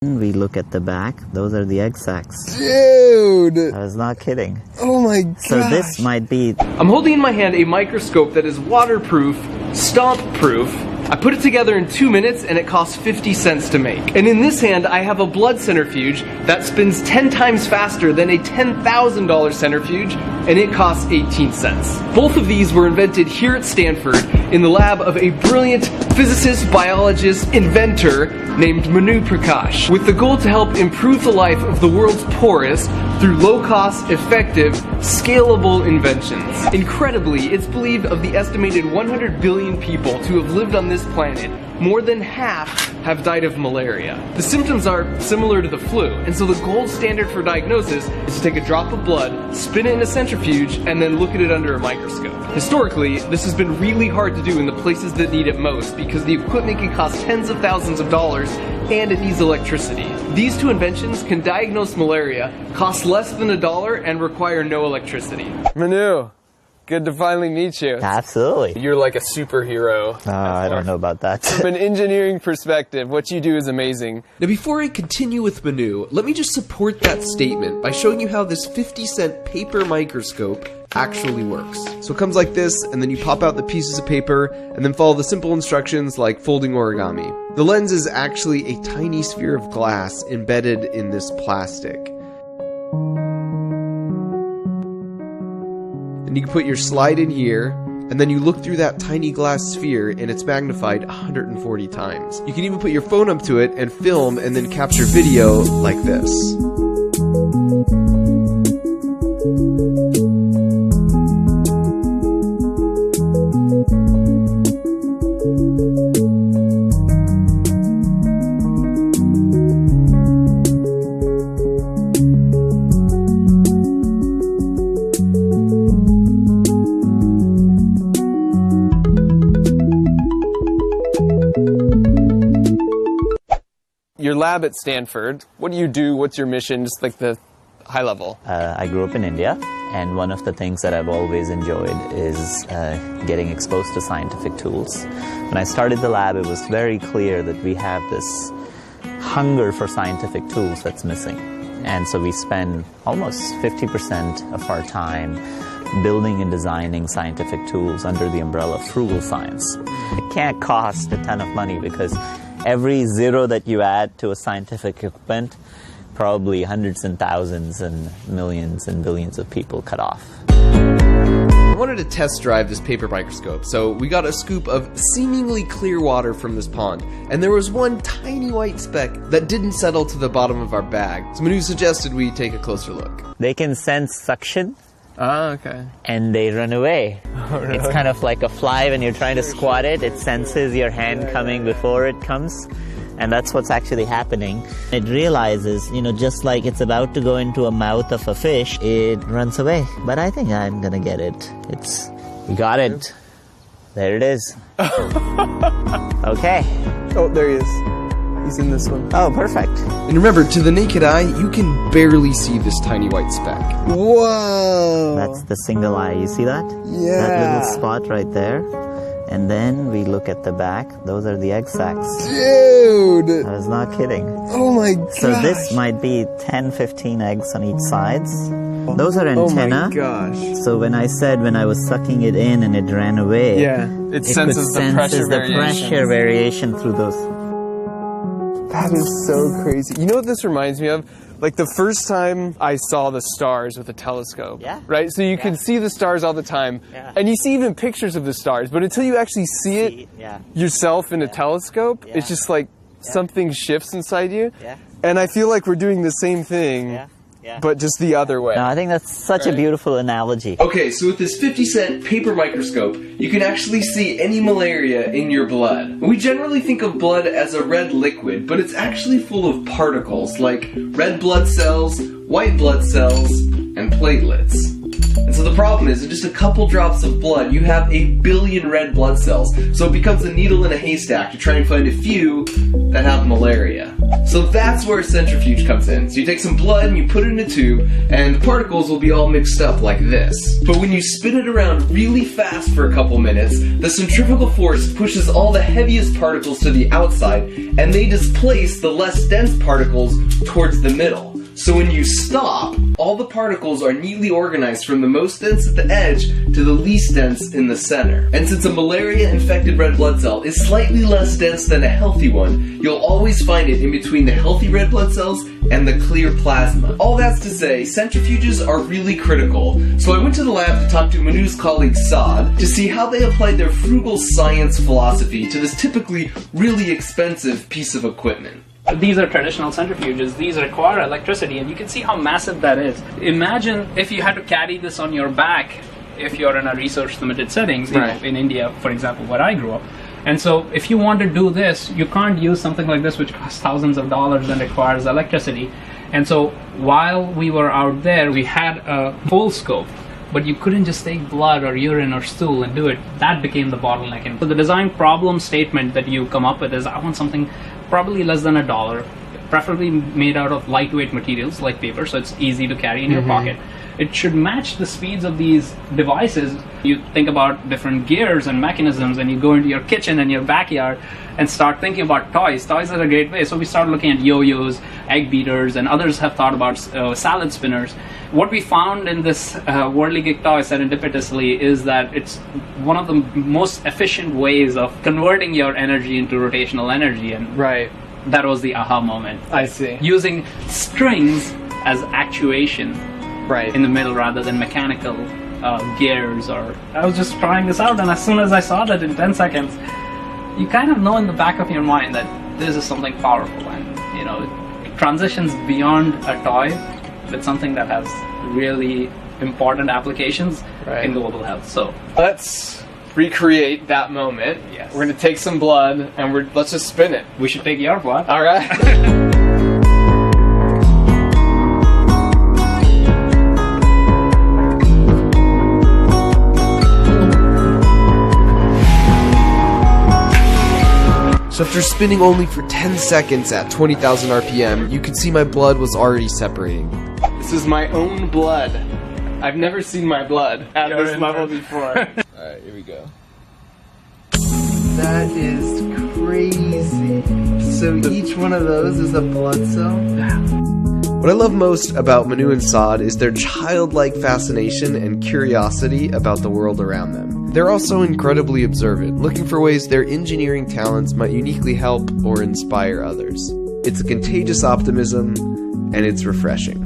We look at the back, those are the egg sacs. Dude! I was not kidding. Oh my god. So this might be... I'm holding in my hand a microscope that is waterproof, stomp-proof. I put it together in 2 minutes and it costs 50 cents to make. And in this hand I have a blood centrifuge that spins 10 times faster than a $10,000 centrifuge, and it costs 18 cents. Both of these were invented here at Stanford in the lab of a brilliant physicist, biologist, inventor named Manu Prakash, with the goal to help improve the life of the world's poorest through low-cost, effective, scalable inventions. Incredibly, it's believed of the estimated 100 billion people to have lived on this planet, more than half have died of malaria. The symptoms are similar to the flu, and so the gold standard for diagnosis is to take a drop of blood, spin it in a centrifuge, and then look at it under a microscope. Historically, this has been really hard to do in the places that need it most because the equipment can cost tens of thousands of dollars and it needs electricity. These two inventions can diagnose malaria, cost less than $1, and require no electricity. Manu, good to finally meet you. Absolutely. You're like a superhero. I don't know about that. From an engineering perspective, what you do is amazing. Now before I continue with Manu, let me just support that statement by showing you how this 50-cent paper microscope actually works. So it comes like this, and then you pop out the pieces of paper, and then follow the simple instructions like folding origami. The lens is actually a tiny sphere of glass embedded in this plastic. And you can put your slide in here, and then you look through that tiny glass sphere and it's magnified 140 times. You can even put your phone up to it and film and then capture video like this. Your lab at Stanford, what do you do? What's your mission? Just like the high level. I grew up in India, and one of the things that I've always enjoyed is getting exposed to scientific tools. When I started the lab, it was very clear that we have this hunger for scientific tools that's missing. And so we spend almost 50% of our time building and designing scientific tools under the umbrella of frugal science. It can't cost a ton of money because every zero that you add to a scientific equipment, probably hundreds and thousands and millions and billions of people cut off. I wanted to test drive this paper microscope, so we got a scoop of seemingly clear water from this pond, and there was one tiny white speck that didn't settle to the bottom of our bag. So Manu suggested we take a closer look. They can sense suction. Ah, okay. And they run away. Oh, really? It's kind of like a fly when you're trying to squat it. It senses your hand coming before it comes. And that's what's actually happening. It realizes, you know, just like it's about to go into a mouth of a fish, it runs away. But I think I'm gonna get it. We got it. There it is. Okay. Oh, there he is. He's in this one. Oh, perfect. And remember, to the naked eye, you can barely see this tiny white speck. Whoa! That's the single eye. You see that? Yeah. That little spot right there. And then we look at the back. Those are the egg sacs. Dude! I was not kidding. Oh my god! So this might be 10, 15 eggs on each sides. Those are antenna. Oh my gosh. So when I said when I was sucking it in and it ran away, it senses the pressure variation through those. That is so crazy. You know what this reminds me of? Like the first time I saw the stars with a telescope. Yeah. Right? So you can see the stars all the time. Yeah. And you see even pictures of the stars. But until you actually see it yourself in a telescope, it's just like something shifts inside you. Yeah. And I feel like we're doing the same thing, but just the other way. No, I think that's such a beautiful analogy. Okay, so with this 50-cent paper microscope, you can actually see any malaria in your blood. We generally think of blood as a red liquid, but it's actually full of particles like red blood cells, white blood cells, and platelets. And so the problem is, in just a couple drops of blood, you have 1 billion red blood cells. So it becomes a needle in a haystack to try and find a few that have malaria. So that's where a centrifuge comes in. So you take some blood and you put it in a tube, and the particles will be all mixed up like this. But when you spin it around really fast for a couple minutes, the centrifugal force pushes all the heaviest particles to the outside, and they displace the less dense particles towards the middle. So when you stop, all the particles are neatly organized from the most dense at the edge to the least dense in the center. And since a malaria-infected red blood cell is slightly less dense than a healthy one, you'll always find it in between the healthy red blood cells and the clear plasma. All that's to say, centrifuges are really critical. So I went to the lab to talk to Manu's colleague Saad to see how they applied their frugal science philosophy to this typically really expensive piece of equipment. These are traditional centrifuges. These require electricity, and you can see how massive that is. Imagine if you had to carry this on your back if you're in a research-limited settings, you know, in India, for example, where I grew up. And so if you want to do this, you can't use something like this which costs thousands of dollars and requires electricity. And so while we were out there, we had a full scope, but you couldn't just take blood or urine or stool and do it. That became the bottleneck. And so the design problem statement that you come up with is, I want something probably less than $1, preferably made out of lightweight materials like paper, so it's easy to carry in your pocket. It should match the speeds of these devices. You think about different gears and mechanisms, and you go into your kitchen and your backyard and start thinking about toys. Toys are a great way. So we started looking at yo-yos, egg beaters, and others have thought about salad spinners. What we found in this Worldly Geek toy serendipitously is that it's one of the most efficient ways of converting your energy into rotational energy. And that was the aha moment. I see. Using strings as actuation in the middle rather than mechanical gears. Or I was just trying this out, and as soon as I saw that in 10 seconds, you kind of know in the back of your mind that this is something powerful, and you know, it transitions beyond a toy with something that has really important applications in global health. So let's recreate that moment. Yes. We're gonna take some blood and let's just spin it. We should take your blood. All right. So after spinning only for 10 seconds at 20,000 RPM, you could see my blood was already separating. This is my own blood. I've never seen my blood at this level before. Alright, here we go. That is crazy. So each one of those is a blood cell? What I love most about Manu and Saad is their childlike fascination and curiosity about the world around them. They're also incredibly observant, looking for ways their engineering talents might uniquely help or inspire others. It's a contagious optimism, and it's refreshing.